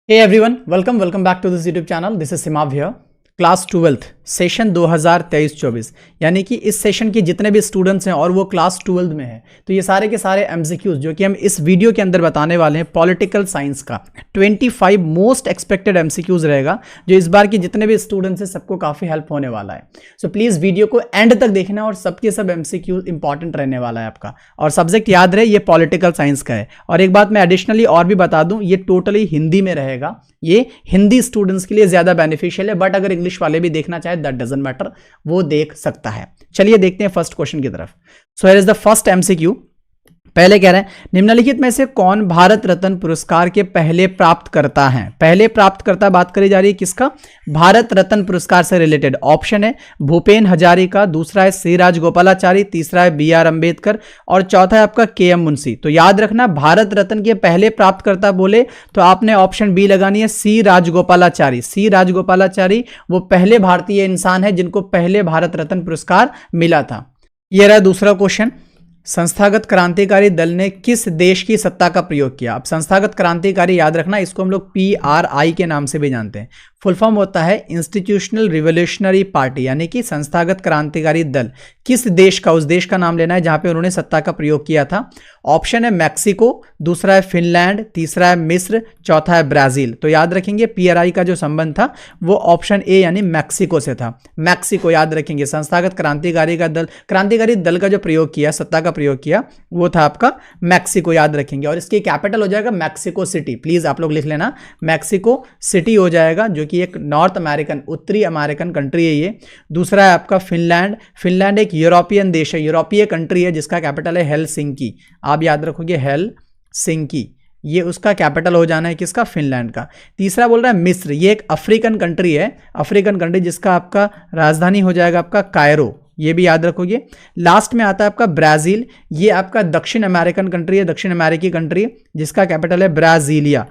Hey everyone, welcome back to this YouTube channel. This is Simav here. Class 12th session 2023-24 यानी कि इस session के जितने भी स्टूडेंट्स हैं और वो क्लास 12th में हैं तो ये सारे के सारे एमसीक्यूज जो कि हम इस वीडियो के अंदर बताने वाले हैं पॉलिटिकल साइंस का 25 मोस्ट एक्सपेक्टेड एमसीक्यूज रहेगा जो इस बार के जितने भी स्टूडेंट्स हैं सबको काफ़ी हेल्प होने वाला है। सो प्लीज़ वीडियो को एंड तक देखना और सबके सब एमसीक्यूज इंपॉर्टेंट रहने वाला है आपका। और सब्जेक्ट याद रहे ये पॉलिटिकल साइंस का है। और एक बात मैं एडिशनली और भी बता दूं, ये टोटली हिंदी में रहेगा। ये हिंदी स्टूडेंट्स के लिए ज़्यादा बेनिफिशियल है, बट अगर इंग्लिश वाले भी देखना चाहे दैट डजंट मैटर, वो देख सकता है। चलिए देखते हैं फर्स्ट क्वेश्चन की तरफ। So here is the first MCQ. पहले कह रहे हैं निम्नलिखित में से कौन भारत रत्न पुरस्कार के पहले प्राप्तकर्ता हैं। पहले प्राप्तकर्ता बात करी जा रही है किसका? भारत रत्न पुरस्कार से रिलेटेड। ऑप्शन है भूपेन हजारिका, दूसरा है सी राजगोपालाचारी, तीसरा है बी आर अंबेडकर और चौथा है आपका के एम मुंशी। तो याद रखना भारत रत्न के पहले प्राप्तकर्ता बोले तो आपने ऑप्शन बी लगानी है सी राजगोपालाचारी। सी राजगोपालाचारी वो पहले भारतीय इंसान है जिनको पहले भारत रत्न पुरस्कार मिला था। यह रहा दूसरा क्वेश्चन। संस्थागत क्रांतिकारी दल ने किस देश की सत्ता का प्रयोग किया? अब संस्थागत क्रांतिकारी याद रखना, इसको हम लोग PRI के नाम से भी जानते हैं। फुल फॉर्म होता है इंस्टीट्यूशनल रिवोल्यूशनरी पार्टी, यानी कि संस्थागत क्रांतिकारी दल किस देश का, उस देश का नाम लेना है जहां पे उन्होंने सत्ता का प्रयोग किया था। ऑप्शन है मैक्सिको, दूसरा है फिनलैंड, तीसरा है मिस्र, चौथा है ब्राजील। तो याद रखेंगे PRI का जो संबंध था वो ऑप्शन ए यानी मैक्सिको से था। मैक्सिको याद रखेंगे। संस्थागत क्रांतिकारी दल का जो प्रयोग किया, सत्ता का प्रयोग किया, वो था आपका मैक्सिको, याद रखेंगे। और इसकी कैपिटल हो जाएगा मैक्सिको सिटी। प्लीज आप लोग लिख लेना, मैक्सिको सिटी हो जाएगा, जो कि एक नॉर्थ अमेरिकन, उत्तरी अमेरिकन कंट्री है ये। दूसरा है आपका फिनलैंड। फिनलैंड एक यूरोपियन देश है, यूरोपीय कंट्री है जिसका कैपिटल है हेलसिंकी। आप याद रखोगे हेलसिंकी, ये उसका कैपिटल हो जाना है किसका? फिनलैंड का। तीसरा बोल रहा है मिस्र, ये एक अफ्रीकन कंट्री है, अफ्रीकन कंट्री जिसका आपका राजधानी हो जाएगा आपका कायरो, ये भी याद रखोगे। लास्ट में आता है आपका ब्राजील, ये आपका दक्षिण अमेरिकन कंट्री है, दक्षिण अमेरिकी कंट्री जिसका कैपिटल है ब्राजीलिया।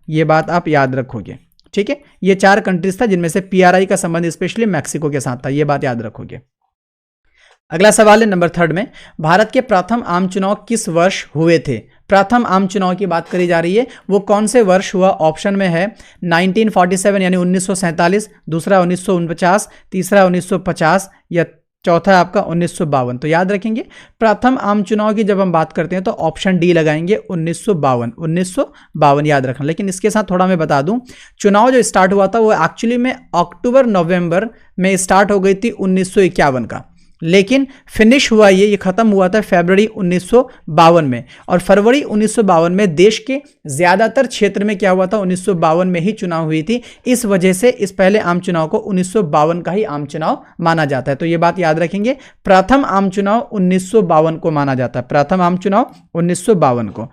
ये बात आप याद रखोगे, ठीक है। ये 4 कंट्रीज था जिनमें से PRI का संबंध स्पेशली मैक्सिको के साथ था, ये बात याद रखोगे। अगला सवाल है नंबर 3 में, भारत के प्रथम आम चुनाव किस वर्ष हुए थे? प्रथम आम चुनाव की बात करी जा रही है, वो कौन से वर्ष हुआ? ऑप्शन में है 1947 यानी 1947, दूसरा 1949, तीसरा 1950 या चौथा है आपका 1952। तो याद रखेंगे प्रथम आम चुनाव की जब हम बात करते हैं तो ऑप्शन डी लगाएंगे 1952 याद रखना। लेकिन इसके साथ थोड़ा मैं बता दूं, चुनाव जो स्टार्ट हुआ था वो एक्चुअली में अक्टूबर नवंबर में स्टार्ट हो गई थी 1951 का, लेकिन फिनिश हुआ ये खत्म हुआ था फरवरी 1952 में। और फरवरी 1952 में देश के ज्यादातर क्षेत्र में क्या हुआ था? 1952 में ही चुनाव हुई थी। इस वजह से इस पहले आम चुनाव को 1952 का ही आम चुनाव माना जाता है। तो ये बात याद रखेंगे, प्रथम आम चुनाव 1952 को माना जाता है, प्रथम आम चुनाव 1952 को।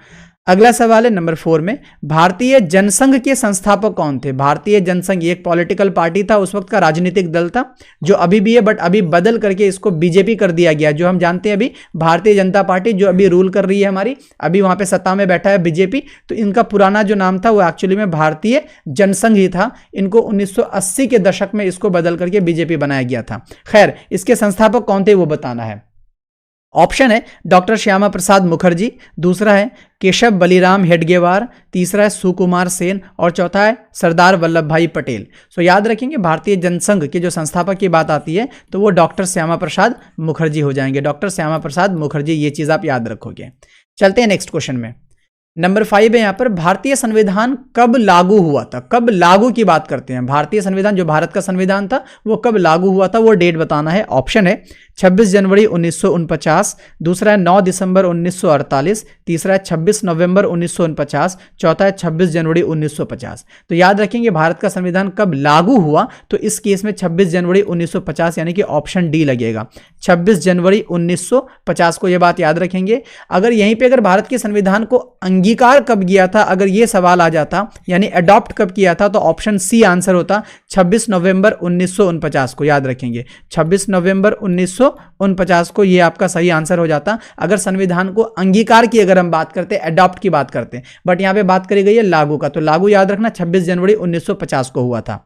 अगला सवाल है नंबर 4 में, भारतीय जनसंघ के संस्थापक कौन थे? भारतीय जनसंघ एक पॉलिटिकल पार्टी था, उस वक्त का राजनीतिक दल था जो अभी भी है, बट अभी बदल करके इसको बीजेपी कर दिया गया। जो हम जानते हैं अभी भारतीय जनता पार्टी जो अभी रूल कर रही है हमारी, अभी वहां पे सत्ता में बैठा है बीजेपी, तो इनका पुराना जो नाम था वो एक्चुअली में भारतीय जनसंघ ही था। इनको 1980 के दशक में इसको बदल करके बीजेपी बनाया गया था। खैर, इसके संस्थापक कौन थे वो बताना है। ऑप्शन है डॉक्टर श्यामा प्रसाद मुखर्जी, दूसरा है केशव बलिराम हेडगेवार, तीसरा है सुकुमार सेन और चौथा है सरदार वल्लभ भाई पटेल। सो याद रखेंगे भारतीय जनसंघ के जो संस्थापक की बात आती है तो वो डॉक्टर श्यामा प्रसाद मुखर्जी हो जाएंगे, डॉक्टर श्यामा प्रसाद मुखर्जी, ये चीज आप याद रखोगे। चलते हैं नेक्स्ट क्वेश्चन में। नंबर 5 है यहाँ पर, भारतीय संविधान कब लागू हुआ था? कब लागू की बात करते हैं, भारतीय संविधान जो भारत का संविधान था वो कब लागू हुआ था, वो डेट बताना है। ऑप्शन है 26 जनवरी 1949, दूसरा है 9 दिसंबर 1948, तीसरा है 26 नवंबर 1949, चौथा है 26 जनवरी 1950। तो याद रखेंगे भारत का संविधान कब लागू हुआ, तो इस केस में 26 जनवरी 1950 यानी कि ऑप्शन डी लगेगा, 26 जनवरी 1950 को, यह बात याद रखेंगे। अगर यहीं पे अगर भारत के संविधान को अंगीकार कब किया था, अगर ये सवाल आ जाता यानी अडॉप्ट कब किया था, तो ऑप्शन सी आंसर होता 26 नवंबर 1949 को, याद रखेंगे 26 नवंबर 1949 को, ये आपका सही आंसर हो जाता। अगर संविधान को अंगीकार की अगर हम बात करते हैं, अडॉप्ट की बात करते हैं, बट यहां पे बात करी गई है लागू का, तो लागू याद रखना 26 जनवरी 1950 को हुआ था।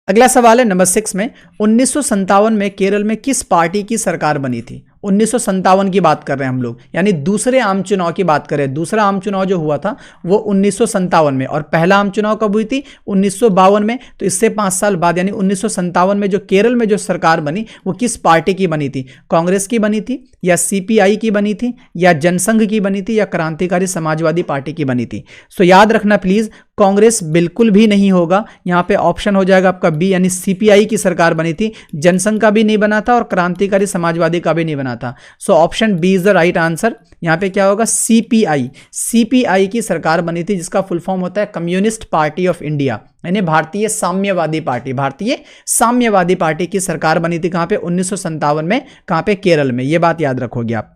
अगला सवाल है नंबर 6 में, 1957 में केरल में किस पार्टी की सरकार बनी थी? 1957 की बात कर रहे हैं हम लोग, यानी दूसरे आम चुनाव की बात करें। दूसरा आम चुनाव जो हुआ था वो 1957 में, और पहला आम चुनाव कब हुई थी? 1952 में। तो इससे 5 साल बाद यानी 1957 में जो केरल में जो सरकार बनी वो किस पार्टी की बनी थी? कांग्रेस की बनी थी, या सीपीआई की बनी थी, या जनसंघ की बनी थी, या क्रांतिकारी समाजवादी पार्टी की बनी थी? सो याद रखना प्लीज, कांग्रेस बिल्कुल भी नहीं होगा। यहां पे ऑप्शन हो जाएगा आपका बी, यानी सीपीआई की सरकार बनी थी। जनसंघ का भी नहीं बना था और क्रांतिकारी समाजवादी का भी नहीं बना था। So option B is the right answer. यहां पे क्या होगा? सीपीआई, सीपीआई की सरकार बनी थी, जिसका फुल फॉर्म होता है कम्युनिस्ट पार्टी ऑफ इंडिया, यानी भारतीय साम्यवादी पार्टी। भारतीय साम्यवादी पार्टी की सरकार बनी थी कहां पे? 1957 में। कहां पे? केरल में। यह बात याद रखोगे आप।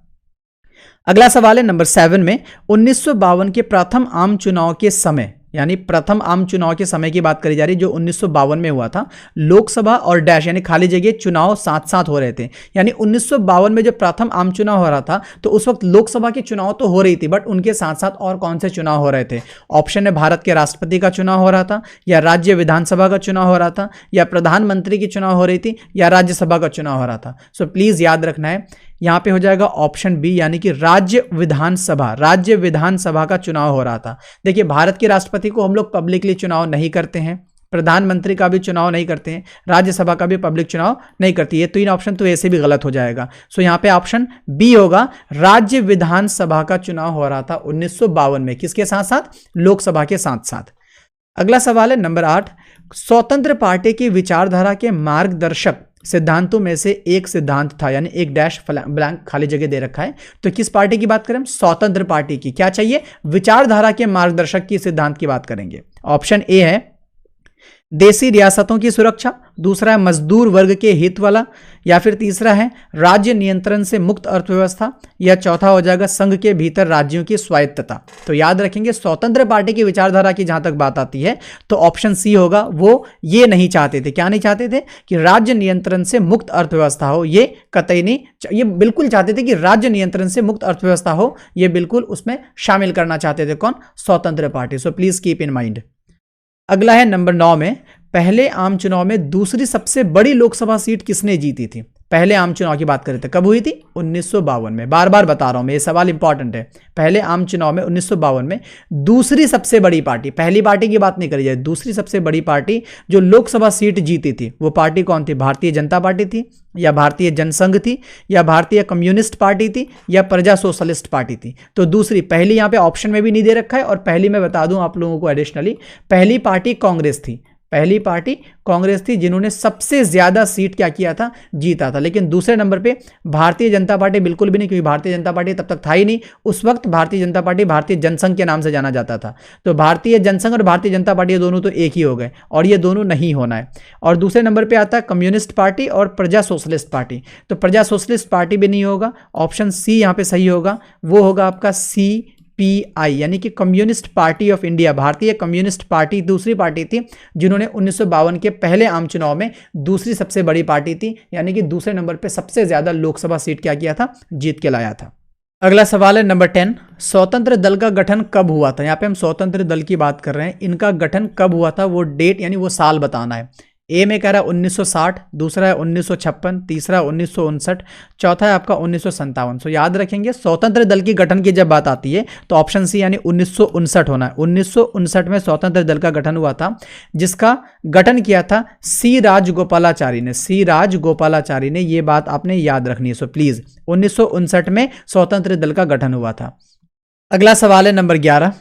अगला सवाल है नंबर 7 में, 1952 के प्रथम आम चुनाव के समय, यानी प्रथम आम चुनाव के समय की बात करी जा रही जो 1952 में हुआ था। लोकसभा और डैश यानी खाली जगह चुनाव साथ साथ हो रहे थे। यानी 1952 में जो प्रथम आम चुनाव हो रहा था तो उस वक्त लोकसभा के चुनाव तो हो रही थी, बट उनके साथ साथ और कौन से चुनाव हो रहे थे? ऑप्शन है भारत के राष्ट्रपति का चुनाव हो रहा था, या राज्य विधानसभा का चुनाव हो रहा था, या प्रधानमंत्री की चुनाव हो रही थी, या राज्यसभा का चुनाव हो रहा था। सो प्लीज याद रखना है, यहां पे हो जाएगा ऑप्शन बी, यानी कि राज्य विधानसभा। राज्य विधानसभा का चुनाव हो रहा था। देखिए, भारत के राष्ट्रपति को हम लोग पब्लिकली चुनाव नहीं करते हैं, प्रधानमंत्री का भी चुनाव नहीं करते हैं, राज्यसभा का भी पब्लिक चुनाव नहीं करती है। 3 ऑप्शन तो ऐसे भी गलत हो जाएगा। सो यहां पे ऑप्शन बी होगा, राज्य विधानसभा का चुनाव हो रहा था 1952 में। किसके साथ साथ? लोकसभा के साथ साथ। अगला सवाल है नंबर 8, स्वतंत्र पार्टी की विचारधारा के मार्गदर्शक सिद्धांतों में से एक सिद्धांत था, यानी एक डैश ब्लैंक खाली जगह दे रखा है। तो किस पार्टी की बात करें? स्वतंत्र पार्टी की। क्या चाहिए? विचारधारा के मार्गदर्शक की सिद्धांत की बात करेंगे। ऑप्शन ए है देशी रियासतों की सुरक्षा, दूसरा है मजदूर वर्ग के हित वाला, या फिर तीसरा है राज्य नियंत्रण से मुक्त अर्थव्यवस्था, या चौथा हो जाएगा संघ के भीतर राज्यों की स्वायत्तता। तो याद रखेंगे, स्वतंत्र पार्टी की विचारधारा की जहां तक बात आती है तो ऑप्शन सी होगा। वो ये नहीं चाहते थे, क्या नहीं चाहते थे? कि राज्य नियंत्रण से मुक्त अर्थव्यवस्था हो, ये कतई नहीं, ये बिल्कुल चाहते थे कि राज्य नियंत्रण से मुक्त अर्थव्यवस्था हो, ये बिल्कुल उसमें शामिल करना चाहते थे। कौन? स्वतंत्र party. So please keep in mind. अगला है नंबर 9 में, पहले आम चुनाव में दूसरी सबसे बड़ी लोकसभा सीट किसने जीती थी? पहले आम चुनाव की बात करें थे, कब हुई थी? 1952 में। बार बार बता रहा हूं मैं, ये सवाल इंपॉर्टेंट है। पहले आम चुनाव में 1952 में दूसरी सबसे बड़ी पार्टी, पहली पार्टी की बात नहीं करी जाए, दूसरी सबसे बड़ी पार्टी जो लोकसभा सीट जीती थी वो पार्टी कौन थी? भारतीय जनता पार्टी थी, या भारतीय जनसंघ थी, या भारतीय कम्युनिस्ट पार्टी थी, या प्रजा सोशलिस्ट पार्टी थी? तो दूसरी, पहली यहां पे ऑप्शन में भी नहीं दे रखा है, और पहली मैं बता दूं आप लोगों को एडिशनली, पहली पार्टी कांग्रेस थी। पहली पार्टी कांग्रेस थी जिन्होंने सबसे ज्यादा सीट क्या किया था? जीता था। लेकिन दूसरे नंबर पे भारतीय जनता पार्टी बिल्कुल भी नहीं, क्योंकि भारतीय जनता पार्टी तब तक था ही नहीं। उस वक्त भारतीय जनता पार्टी भारतीय जनसंघ के नाम से जाना जाता था। तो भारतीय जनसंघ और भारतीय जनता पार्टी ये दोनों तो एक ही हो गए, और ये दोनों नहीं होना है। और दूसरे नंबर पे आता है कम्युनिस्ट पार्टी और प्रजा सोशलिस्ट पार्टी। तो प्रजा सोशलिस्ट पार्टी भी नहीं होगा। ऑप्शन सी यहां पर सही होगा, वो होगा आपका CPI, यानी कि कम्युनिस्ट पार्टी ऑफ इंडिया। भारतीय कम्युनिस्ट पार्टी दूसरी पार्टी थी जिन्होंने 1952 के पहले आम चुनाव में दूसरी सबसे बड़ी पार्टी थी, यानी कि दूसरे नंबर पे सबसे ज्यादा लोकसभा सीट क्या किया था? जीत के लाया था। अगला सवाल है नंबर 10, स्वतंत्र दल का गठन कब हुआ था? यहां पे हम स्वतंत्र दल की बात कर रहे हैं, इनका गठन कब हुआ था वो डेट यानी वो साल बताना है। ए में कह रहा है 1960, दूसरा है 1956, तीसरा 1959, चौथा है आपका 1957। सो याद रखेंगे, स्वतंत्र दल की गठन की जब बात आती है तो ऑप्शन सी यानी 1959 होना है। 1959 में स्वतंत्र दल का गठन हुआ था, जिसका गठन किया था सी राजगोपालाचारी ने। सी राजगोपालाचारी ने, ये बात आपने याद रखनी है। सो प्लीज 1959 में स्वतंत्र दल का गठन हुआ था। अगला सवाल है नंबर 11,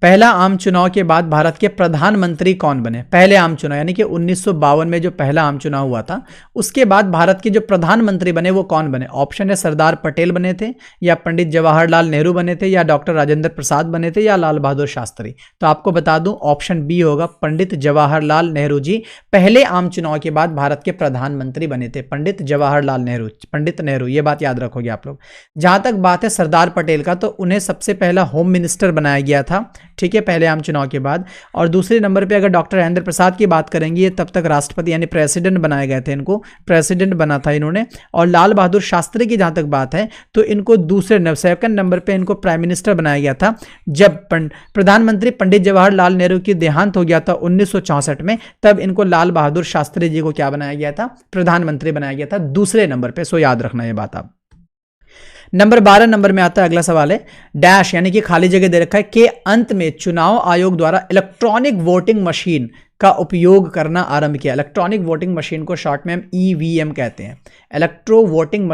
पहला आम चुनाव के बाद भारत के प्रधानमंत्री कौन बने? पहले आम चुनाव यानी कि 1952 में जो पहला आम चुनाव हुआ था उसके बाद भारत के जो प्रधानमंत्री बने वो कौन बने? ऑप्शन है सरदार पटेल बने थे, या पंडित जवाहरलाल नेहरू बने थे, या डॉक्टर राजेंद्र प्रसाद बने थे, या लाल बहादुर शास्त्री। तो आपको बता दूं ऑप्शन बी होगा, पंडित जवाहरलाल नेहरू जी पहले आम चुनाव के बाद भारत के प्रधानमंत्री बने थे। पंडित जवाहरलाल नेहरू, पंडित नेहरू, ये बात याद रखोगे आप लोग। जहां तक बात है सरदार पटेल का, तो उन्हें सबसे पहला होम मिनिस्टर बनाया गया था, ठीक है, पहले आम चुनाव के बाद। और दूसरे नंबर पे अगर डॉक्टर राजेंद्र प्रसाद की बात करेंगे, ये तब तक राष्ट्रपति यानी प्रेसिडेंट बनाए गए थे, इनको प्रेसिडेंट बना था इन्होंने। और लाल बहादुर शास्त्री की जहां तक बात है तो इनको दूसरे सेकंड नंबर पे इनको प्राइम मिनिस्टर बनाया गया था जब प्रधानमंत्री पंडित जवाहरलाल नेहरू की देहांत हो गया था 1964 में, तब इनको लाल बहादुर शास्त्री जी को क्या बनाया गया था? प्रधानमंत्री बनाया गया था दूसरे नंबर पे। सो याद रखना ये बात आप। नंबर 12 नंबर में आता है अगला सवाल है डैश यानी कि खाली जगह दे रखा है के अंत में चुनाव आयोग द्वारा इलेक्ट्रॉनिक वोटिंग मशीन का उपयोग करना आरंभ किया। इलेक्ट्रॉनिक वोटिंग मशीन को शॉर्ट में हम ईवीएम कहते हैं। इलेक्ट्रो वोटिंग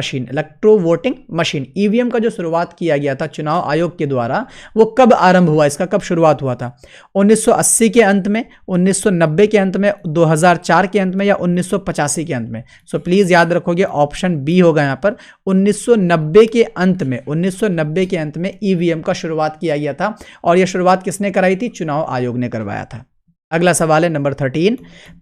मशीन ईवीएम का जो शुरुआत किया गया था चुनाव आयोग के द्वारा, वो कब आरंभ हुआ, इसका कब शुरुआत हुआ था? 1980 के अंत में, 1990 के अंत में, 2004 के अंत में या 1985 के अंत में? सो प्लीज याद रखोगे ऑप्शन बी होगा यहां पर 1990 के अंत में। 1990 के अंत में ईवीएम का शुरुआत किया गया था और यह शुरुआत किसने कराई थी? चुनाव आयोग ने करवाया था। अगला सवाल है नंबर 13,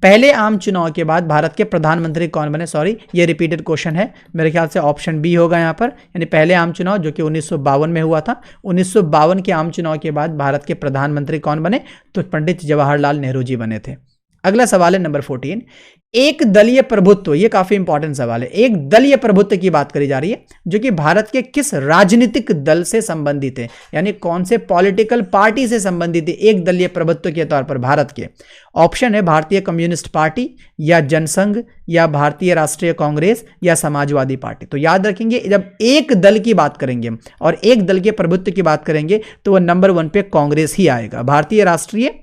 पहले आम चुनाव के बाद भारत के प्रधानमंत्री कौन बने? सॉरी, ये रिपीटेड क्वेश्चन है, मेरे ख्याल से ऑप्शन बी होगा यहाँ पर, यानी पहले आम चुनाव जो कि 1952 में हुआ था। 1952 के आम चुनाव के बाद भारत के प्रधानमंत्री कौन बने? तो पंडित जवाहरलाल नेहरू जी बने थे। अगला सवाल है नंबर 14, एक दलीय प्रभुत्व, ये काफी इंपॉर्टेंट सवाल है। एक दलीय प्रभुत्व की बात करी जा रही है जो कि भारत के किस राजनीतिक दल से संबंधित है, यानी कौन से पॉलिटिकल पार्टी से संबंधित है एक दलीय प्रभुत्व के तौर पर भारत के? ऑप्शन है भारतीय कम्युनिस्ट पार्टी या जनसंघ या भारतीय राष्ट्रीय कांग्रेस या समाजवादी पार्टी। तो याद रखेंगे जब एक दल की बात करेंगे और एक दल के प्रभुत्व की बात करेंगे तो वह नंबर 1 पे कांग्रेस ही आएगा, भारतीय राष्ट्रीय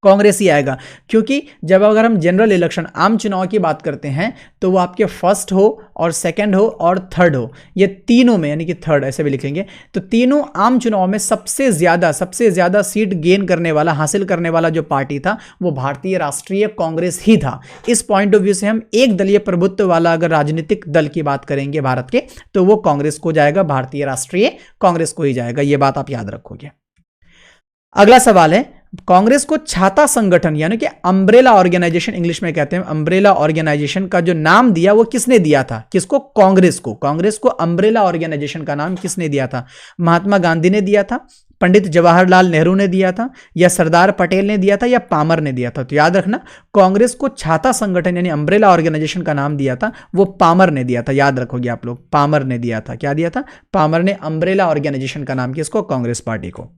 कांग्रेस ही आएगा। क्योंकि जब अगर हम जनरल इलेक्शन आम चुनाव की बात करते हैं तो वो आपके फर्स्ट हो और सेकंड हो और थर्ड हो, ये तीनों में, यानी कि थर्ड ऐसे भी लिखेंगे, तो तीनों आम चुनाव में सबसे ज्यादा सीट गेन करने वाला, हासिल करने वाला जो पार्टी था वो भारतीय राष्ट्रीय कांग्रेस ही था। इस पॉइंट ऑफ व्यू से हम एक दलीय प्रभुत्व वाला अगर राजनीतिक दल की बात करेंगे भारत के तो वो कांग्रेस को जाएगा, भारतीय राष्ट्रीय कांग्रेस को ही जाएगा, ये बात आप याद रखोगे। अगला सवाल है कांग्रेस को छाता संगठन यानी कि अम्ब्रेला ऑर्गेनाइजेशन इंग्लिश में कहते हैं, अम्ब्रेला ऑर्गेनाइजेशन का जो नाम दिया वो किसने दिया था? किसको? कांग्रेस को। कांग्रेस को अम्ब्रेला ऑर्गेनाइजेशन का नाम किसने दिया था? महात्मा गांधी ने दिया था, पंडित जवाहरलाल नेहरू ने दिया था या सरदार पटेल ने दिया था या पामर ने दिया था? तो याद रखना कांग्रेस को छाता संगठन यानी अम्ब्रेला ऑर्गेनाइजेशन का नाम दिया था वो पामर ने दिया था, याद रखोगे आप लोग, पामर ने दिया था। क्या दिया था? पामर ने अम्ब्रेला ऑर्गेनाइजेशन का नाम किसको? कांग्रेस पार्टी को।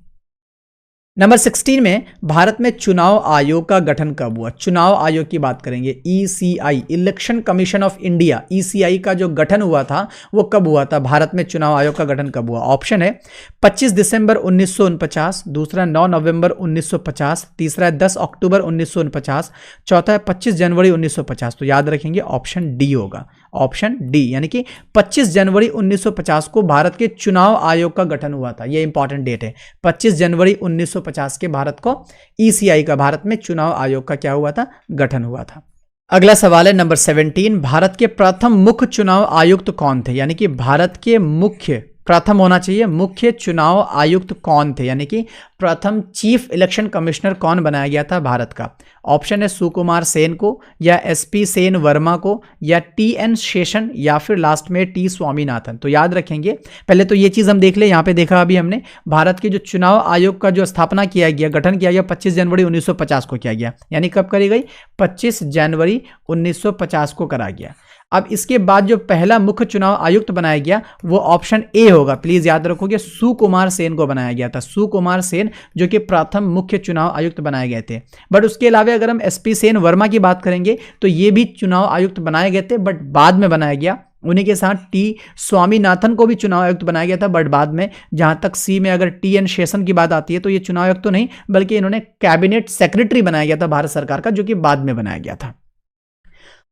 नंबर 16 में भारत में चुनाव आयोग का गठन कब हुआ? चुनाव आयोग की बात करेंगे, ECI, election commission of India, ECI का जो गठन हुआ था वो कब हुआ था? भारत में चुनाव आयोग का गठन कब हुआ? ऑप्शन है 25 दिसंबर 1949, दूसरा 9 नवंबर 1950, तीसरा है 10 अक्टूबर 1949, चौथा है 25 जनवरी 1950। तो याद रखेंगे ऑप्शन डी होगा, ऑप्शन डी, यानी कि 25 जनवरी 1950 को भारत के चुनाव आयोग का गठन हुआ था। यह इंपॉर्टेंट डेट है, 25 जनवरी 1950 के भारत को ईसीआई का, भारत में चुनाव आयोग का क्या हुआ था? गठन हुआ था। अगला सवाल है नंबर 17, भारत के प्रथम मुख्य चुनाव आयुक्त कौन थे? यानी कि भारत के मुख्य, प्रथम होना चाहिए, मुख्य चुनाव आयुक्त कौन थे, यानी कि प्रथम चीफ इलेक्शन कमिश्नर कौन बनाया गया था भारत का? ऑप्शन है सुकुमार सेन को या एसपी सेन वर्मा को या टीएन शेषन या फिर लास्ट में टी स्वामीनाथन। तो याद रखेंगे, पहले तो ये चीज हम देख ले, यहां पे देखा अभी हमने भारत के जो चुनाव आयोग का जो स्थापना किया गया, गठन किया गया 25 जनवरी 1950 को किया गया, यानी कब करी गई? 25 जनवरी 1950 को करा गया। अब इसके बाद जो पहला मुख्य चुनाव आयुक्त बनाया गया वो ऑप्शन ए होगा, प्लीज याद रखोगे, सुकुमार सेन को बनाया गया था। सुकुमार सेन जो कि प्रथम मुख्य चुनाव आयुक्त बनाए गए थे। बट उसके अलावा अगर हम एसपी सेन वर्मा की बात करेंगे तो ये भी चुनाव आयुक्त बनाए गए थे बट बाद में बनाया गया। उन्हीं के साथ टी स्वामीनाथन को भी चुनाव आयुक्त बनाया गया था बट बाद में। जहां तक सी में अगर टी एन शेषन की बात आती है तो ये चुनाव आयुक्त तो नहीं बल्कि इन्होंने कैबिनेट सेक्रेटरी बनाया गया था भारत सरकार का, जो कि बाद में बनाया गया था।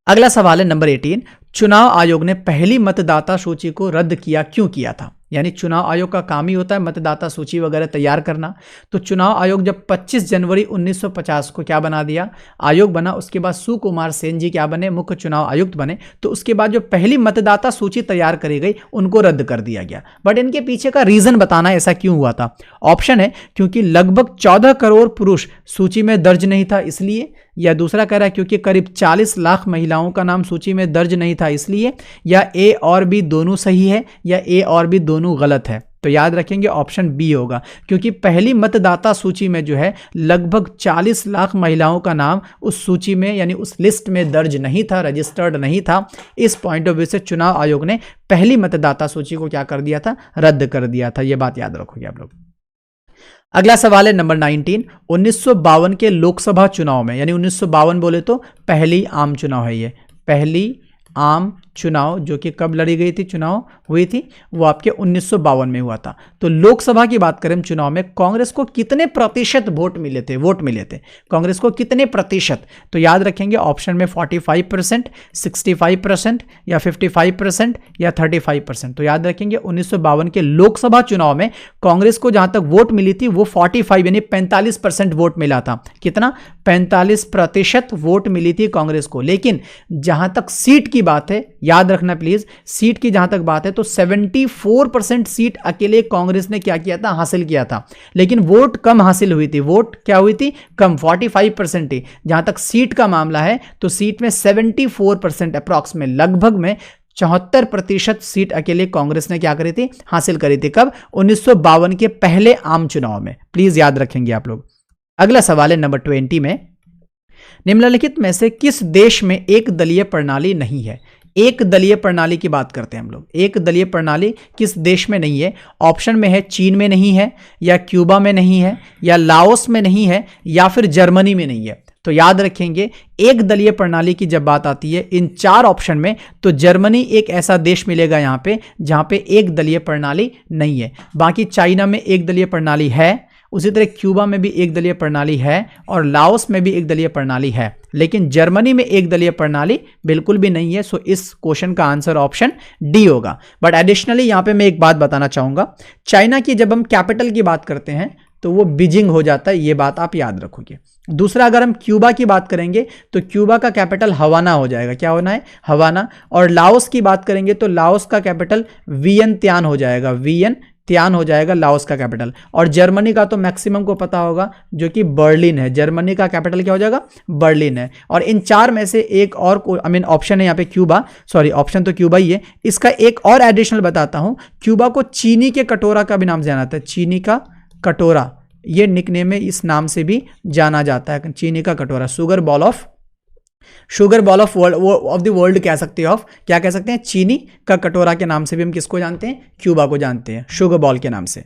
अगला सवाल है नंबर 18, चुनाव आयोग ने पहली मतदाता सूची को रद्द किया, क्यों किया था? यानी चुनाव आयोग का काम ही होता है मतदाता सूची वगैरह तैयार करना। तो चुनाव आयोग जब 25 जनवरी 1950 को क्या बना दिया? आयोग बना। उसके बाद सुकुमार सेन जी क्या बने? मुख्य चुनाव आयुक्त बने। तो उसके बाद जो पहली मतदाता सूची तैयार करी गई उनको रद्द कर दिया गया। बट इनके पीछे का रीजन बताना ऐसा क्यों हुआ था। ऑप्शन है क्योंकि लगभग 14 करोड़ पुरुष सूची में दर्ज नहीं था इसलिए, या दूसरा कह रहा है क्योंकि करीब 40 लाख महिलाओं का नाम सूची में दर्ज नहीं था इसलिए, या ए और बी दोनों सही है या ए और बी दोनों गलत है। तो याद रखेंगे ऑप्शन बी होगा, क्योंकि पहली मतदाता सूची में जो है लगभग 40 लाख महिलाओं का नाम उस सूची में यानी उस लिस्ट में दर्ज नहीं था, रजिस्टर्ड नहीं था। इस पॉइंट ऑफ व्यू से चुनाव आयोग ने पहली मतदाता सूची को क्या कर दिया था? रद्द कर दिया था। यह बात याद रखोगे आप लोग। अगला सवाल है नंबर 19, 1952 के लोकसभा चुनाव में, यानी 1952 बोले तो पहली आम चुनाव है, ये पहली आम चुनाव, जो कि कब लड़ी गई थी, चुनाव हुई थी, वो आपके 1952 में हुआ था। तो लोकसभा की बात करें चुनाव में कांग्रेस को कितने प्रतिशत वोट मिले थे, कांग्रेस को कितने प्रतिशत, तो याद रखेंगे ऑप्शन में 45%, 65% या 55% या 35%। तो याद रखेंगे 1952 के लोकसभा चुनाव में कांग्रेस को जहां तक वोट मिली थी वो 45 यानी 45% वोट मिला था। कितना? 45% वोट मिली थी कांग्रेस को। लेकिन जहां तक सीट की बात है, याद रखना प्लीज, सीट की जहां तक बात है तो 74% सीट अकेले कांग्रेस ने क्या किया था, हासिल किया था। लेकिन वोट कम हासिल हुई थी, वोट क्या हुई थी, कम, 45% ही। जहां तक सीट का मामला है तो सीट में 74% अप्रॉक्स में, लगभग में 74% सीट अकेले कांग्रेस ने क्या करी थी, हासिल करी थी। कब? 1952 के पहले आम चुनाव में। प्लीज याद रखेंगे आप लोग। अगला सवाल है नंबर 20 में, निम्नलिखित में से किस देश में एक दलीय प्रणाली नहीं है? एक दलीय प्रणाली की बात करते हैं हम लोग। एक दलीय प्रणाली किस देश में नहीं है? ऑप्शन में है चीन में नहीं है, या क्यूबा में नहीं है, या लाओस में नहीं है, या फिर जर्मनी में नहीं है। तो याद रखेंगे एक दलीय प्रणाली की जब बात आती है इन 4 ऑप्शन में तो जर्मनी एक ऐसा देश मिलेगा यहां पे जहां पे एक दलीय प्रणाली नहीं है। बाकी चाइना में एक दलीय प्रणाली है, उसी तरह क्यूबा में भी एक दलीय प्रणाली है, और लाओस में भी एक दलीय प्रणाली है, लेकिन जर्मनी में एक दलीय प्रणाली बिल्कुल भी नहीं है। सो इस क्वेश्चन का आंसर ऑप्शन डी होगा। बट एडिशनली यहां पे मैं एक बात बताना चाहूंगा, चाइना की जब हम कैपिटल की बात करते हैं तो वो बीजिंग हो जाता है, ये बात आप याद रखोगे। दूसरा, अगर हम क्यूबा की बात करेंगे तो क्यूबा का कैपिटल हवाना हो जाएगा। क्या होना है? हवाना। और लाओस की बात करेंगे तो लाओस का कैपिटल वियनत्यान हो जाएगा, वियनत्यान हो जाएगा लाओस का कैपिटल। और जर्मनी का तो मैक्सिमम को पता होगा जो कि बर्लिन है, जर्मनी का कैपिटल क्या हो जाएगा, बर्लिन है। और इन 4 में से एक और ऑप्शन है यहाँ पे क्यूबा, सॉरी ऑप्शन तो क्यूबा ही है। इसका एक और एडिशनल बताता हूं, क्यूबा को चीनी के कटोरा का भी नाम जाना जाता है, चीनी का कटोरा, ये निकनेम में इस नाम से भी जाना जाता है, चीनी का कटोरा, sugar ball of the world कह सकते हैं, क्या कह सकते हैं, चीनी का कटोरा के नाम से भी हम किसको जानते हैं, क्यूबा को जानते हैं, शुगर बॉल के नाम से।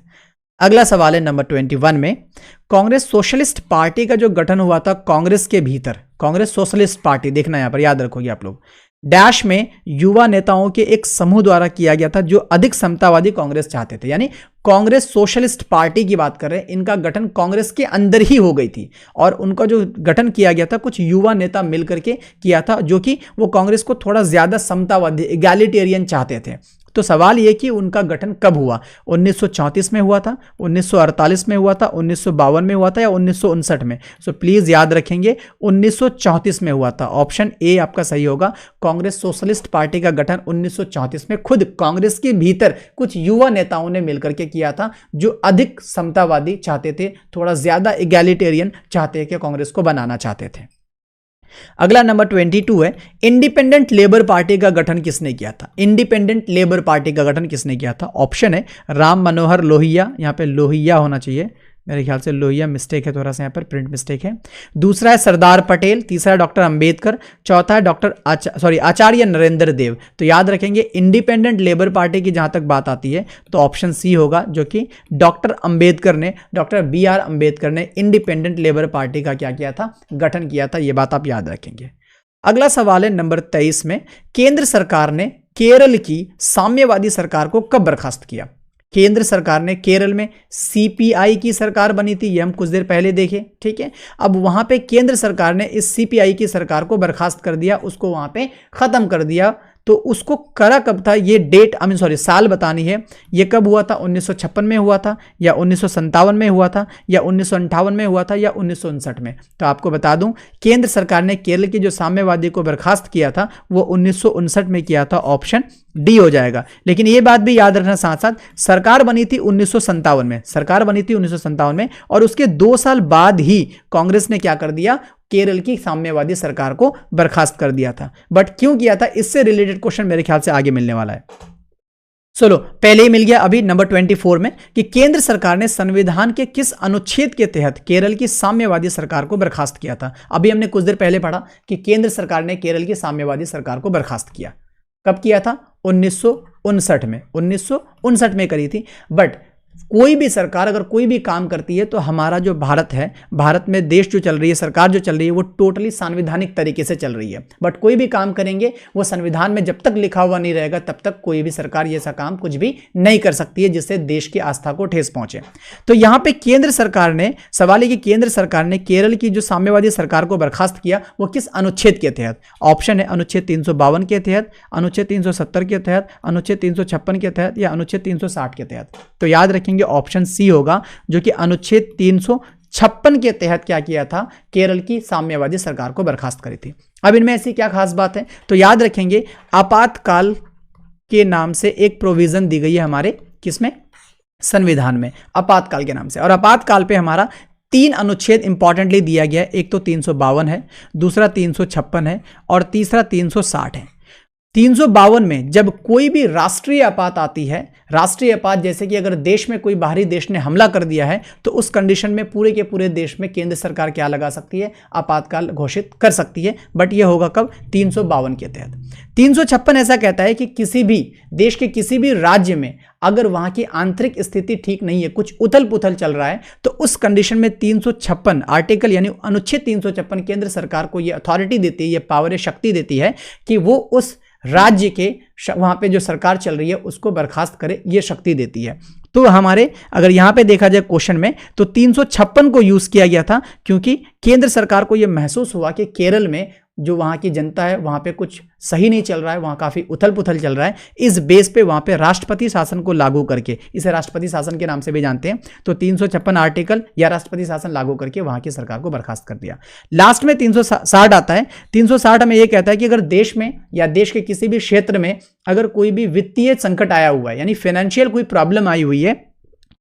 अगला सवाल है नंबर 21 में, कांग्रेस सोशलिस्ट पार्टी का जो गठन हुआ था कांग्रेस के भीतर, कांग्रेस सोशलिस्ट पार्टी, देखना यहां पर याद रखोगे आप लोग, डैश में युवा नेताओं के एक समूह द्वारा किया गया था जो अधिक समतावादी कांग्रेस चाहते थे। यानी कांग्रेस सोशलिस्ट पार्टी की बात कर रहे हैं, इनका गठन कांग्रेस के अंदर ही हो गई थी और उनका जो गठन किया गया था कुछ युवा नेता मिलकर के किया था जो कि वो कांग्रेस को थोड़ा ज्यादा समतावादी, एगैलिटेरियन चाहते थे। तो सवाल ये कि उनका गठन कब हुआ, 1934 में हुआ था, 1948 में हुआ था, 1952 में हुआ था, या 1959 में? सो प्लीज याद रखेंगे 1934 में हुआ था। ऑप्शन ए आपका सही होगा। कांग्रेस सोशलिस्ट पार्टी का गठन 1934 में खुद कांग्रेस के भीतर कुछ युवा नेताओं ने मिलकर के किया था जो अधिक समतावादी चाहते थे, थोड़ा ज्यादा एगैलिटेरियन चाहते कि कांग्रेस को बनाना चाहते थे। अगला नंबर 22 है, इंडिपेंडेंट लेबर पार्टी का गठन किसने किया था? इंडिपेंडेंट लेबर पार्टी का गठन किसने किया था? ऑप्शन है राम मनोहर लोहिया, यहां पे लोहिया होना चाहिए, मेरे ख्याल से लोहिया मिस्टेक है, थोड़ा सा यहाँ पर प्रिंट मिस्टेक है। दूसरा है सरदार पटेल, तीसरा है डॉक्टर अंबेडकर, चौथा है आचार्य नरेंद्र देव। तो याद रखेंगे इंडिपेंडेंट लेबर पार्टी की जहां तक बात आती है तो ऑप्शन सी होगा, जो कि डॉक्टर BR अंबेडकर ने इंडिपेंडेंट लेबर पार्टी का क्या किया था, गठन किया था। यह बात आप याद रखेंगे। अगला सवाल है नंबर 23 में, केंद्र सरकार ने केरल की साम्यवादी सरकार को कब बर्खास्त किया? केंद्र सरकार ने, केरल में CPI की सरकार बनी थी, ये हम कुछ देर पहले देखे, ठीक है। अब वहां पे केंद्र सरकार ने इस CPI की सरकार को बर्खास्त कर दिया, उसको वहां पे खत्म कर दिया। तो उसको करा कब था, ये डेट साल बतानी है। ये कब हुआ था? 1956 में हुआ था, या 1957 में हुआ था, या 1958 में हुआ था, या 1959 में? तो आपको बता दूं केंद्र सरकार ने केरल की जो साम्यवादी को बर्खास्त किया था वो 1959 में किया था। ऑप्शन डी हो जाएगा। लेकिन ये बात भी याद रखना साथ साथ, सरकार बनी थी 1957 में, सरकार बनी थी 1957 में, और उसके 2 साल बाद ही कांग्रेस ने क्या कर दिया, केरल की साम्यवादी सरकार को बर्खास्त कर दिया था। बट क्यों किया था, इससे रिलेटेड क्वेश्चन मेरे ख्याल से आगे मिलने वाला है। चलो पहले ही मिल गया अभी नंबर 24 में कि केंद्र सरकार ने संविधान के किस अनुच्छेद के तहत केरल की साम्यवादी सरकार को बर्खास्त किया था। अभी हमने कुछ देर पहले पढ़ा कि केंद्र सरकार ने केरल की साम्यवादी सरकार को बर्खास्त किया। कब किया था? 1959 में, 1959 में करी थी। बट कोई भी सरकार अगर कोई भी काम करती है तो हमारा जो भारत है, भारत में देश जो चल रही है, सरकार जो चल रही है, वो टोटली संवैधानिक तरीके से चल रही है। बट कोई भी काम करेंगे वो संविधान में जब तक लिखा हुआ नहीं रहेगा तब तक कोई भी सरकार ये ऐसा काम कुछ भी नहीं कर सकती है जिससे देश की आस्था को ठेस पहुंचे। तो यहां पे केंद्र सरकार ने, सवाल है कि केंद्र सरकार ने केरल की जो साम्यवादी सरकार को बर्खास्त किया वो किस अनुच्छेद के तहत? ऑप्शन है अनुच्छेद 352 के तहत, अनुच्छेद 370 के तहत, अनुच्छेद 356 के तहत या अनुच्छेद 360 के तहत। तो याद रखेंगे ऑप्शन सी होगा, जो कि अनुच्छेद 356 के तहत क्या किया था? केरल की साम्यवादी सरकार को बर्खास्त करी थी। अब इनमें ऐसी क्या खास बात है? तो याद रखेंगे आपातकाल के नाम से एक प्रोविजन दी गई है हमारे किसमें? संविधान में, आपातकाल के नाम से। और आपातकाल पे हमारा 3 अनुच्छेद इंपॉर्टेंटली दिया गया है। एक तो 352 है, दूसरा 356 है और तीसरा 360 है। 352 में जब कोई भी राष्ट्रीय आपात आती है, राष्ट्रीय आपात जैसे कि अगर देश में कोई बाहरी देश ने हमला कर दिया है तो उस कंडीशन में पूरे के पूरे देश में केंद्र सरकार क्या लगा सकती है? आपातकाल घोषित कर सकती है। बट यह होगा कब? 352 के तहत। 356 ऐसा कहता है कि किसी भी देश के किसी भी राज्य में अगर वहां की आंतरिक स्थिति ठीक नहीं है, कुछ उथल पुथल चल रहा है, तो उस कंडीशन में 356 आर्टिकल यानी अनुच्छेद 356 केंद्र सरकार को यह अथॉरिटी देती है, यह पावर, शक्ति देती है कि वो उस राज्य के वहां पे जो सरकार चल रही है उसको बर्खास्त करे, ये शक्ति देती है। तो हमारे अगर यहां पे देखा जाए क्वेश्चन में तो 356 को यूज किया गया था क्योंकि केंद्र सरकार को यह महसूस हुआ कि केरल में जो वहां की जनता है वहां पे कुछ सही नहीं चल रहा है, वहां काफी उथल पुथल चल रहा है। इस बेस पे वहां पे राष्ट्रपति शासन को लागू करके, इसे राष्ट्रपति शासन के नाम से भी जानते हैं, तो 356 आर्टिकल या राष्ट्रपति शासन लागू करके वहां की सरकार को बर्खास्त कर दिया। लास्ट में 360 आता है। 360 में यह कहता है कि अगर देश में या देश के किसी भी क्षेत्र में अगर कोई भी वित्तीय संकट आया हुआ है यानी फाइनेंशियल कोई प्रॉब्लम आई हुई है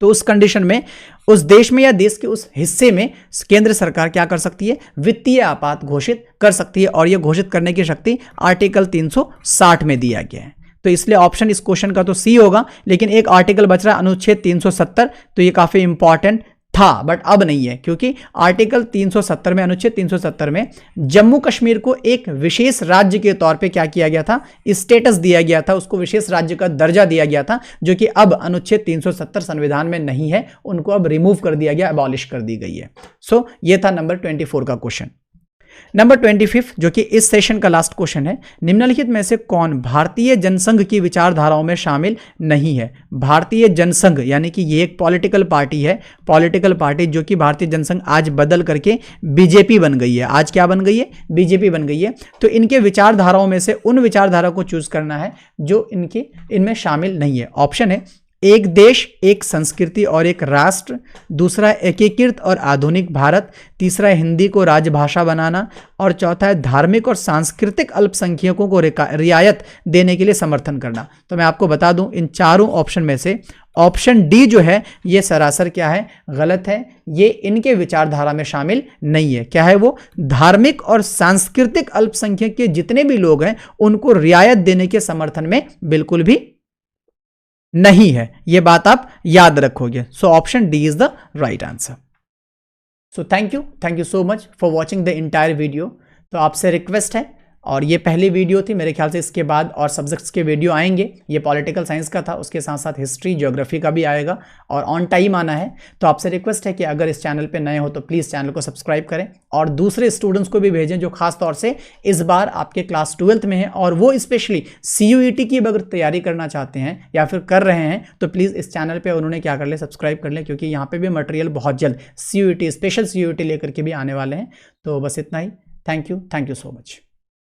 तो उस कंडीशन में उस देश में या देश के उस हिस्से में केंद्र सरकार क्या कर सकती है? वित्तीय आपात घोषित कर सकती है और यह घोषित करने की शक्ति आर्टिकल 360 में दिया गया है। तो इसलिए ऑप्शन इस क्वेश्चन का तो सी होगा, लेकिन एक आर्टिकल बच रहा है अनुच्छेद 370, तो यह काफी इंपॉर्टेंट था बट अब नहीं है क्योंकि आर्टिकल 370 में, अनुच्छेद 370 में जम्मू कश्मीर को एक विशेष राज्य के तौर पे क्या किया गया था? स्टेटस दिया गया था, उसको विशेष राज्य का दर्जा दिया गया था, जो कि अब अनुच्छेद 370 संविधान में नहीं है, उनको अब रिमूव कर दिया गया, अबॉलिश कर दी गई है। सो ये था नंबर 24 का क्वेश्चन। नंबर 25 जो कि इस सेशन का लास्ट क्वेश्चन है, निम्नलिखित में से कौन भारतीय जनसंघ की विचारधाराओं में शामिल नहीं है? भारतीय जनसंघ यानी कि ये एक पॉलिटिकल पार्टी है, पॉलिटिकल पार्टी जो कि भारतीय जनसंघ आज बदल करके बीजेपी बन गई है। आज क्या बन गई है? बीजेपी बन गई है। तो इनके विचारधाराओं में से उन विचारधारा को चूज करना है जो इनमें शामिल नहीं है। ऑप्शन है एक देश, एक संस्कृति और एक राष्ट्र, दूसरा एकीकृत और आधुनिक भारत, तीसरा हिंदी को राजभाषा बनाना और चौथा है धार्मिक और सांस्कृतिक अल्पसंख्यकों को रियायत देने के लिए समर्थन करना। तो मैं आपको बता दूं इन चारों ऑप्शन में से ऑप्शन डी जो है ये सरासर क्या है? गलत है। ये इनके विचारधारा में शामिल नहीं है। क्या है वो? धार्मिक और सांस्कृतिक अल्पसंख्यक के जितने भी लोग हैं उनको रियायत देने के समर्थन में बिल्कुल भी नहीं है। यह बात आप याद रखोगे। So option D is the right answer. So thank you so much for watching the entire video. तो आपसे रिक्वेस्ट है, और ये पहली वीडियो थी, मेरे ख्याल से इसके बाद और सब्जेक्ट्स के वीडियो आएंगे। ये पॉलिटिकल साइंस का था, उसके साथ साथ हिस्ट्री, ज्योग्राफी का भी आएगा और ऑन टाइम आना है। तो आपसे रिक्वेस्ट है कि अगर इस चैनल पे नए हो तो प्लीज़ चैनल को सब्सक्राइब करें और दूसरे स्टूडेंट्स को भी भेजें जो खास तौर से इस बार आपके क्लास 12th में है और वो स्पेशली CUET की अगर तैयारी करना चाहते हैं या फिर कर रहे हैं तो प्लीज़ इस चैनल पर उन्होंने क्या कर ले, सब्सक्राइब कर लें, क्योंकि यहाँ पर भी मटेरियल बहुत जल्द CUET, स्पेशल CUET लेकर के भी आने वाले हैं। तो बस इतना ही। Thank you so much.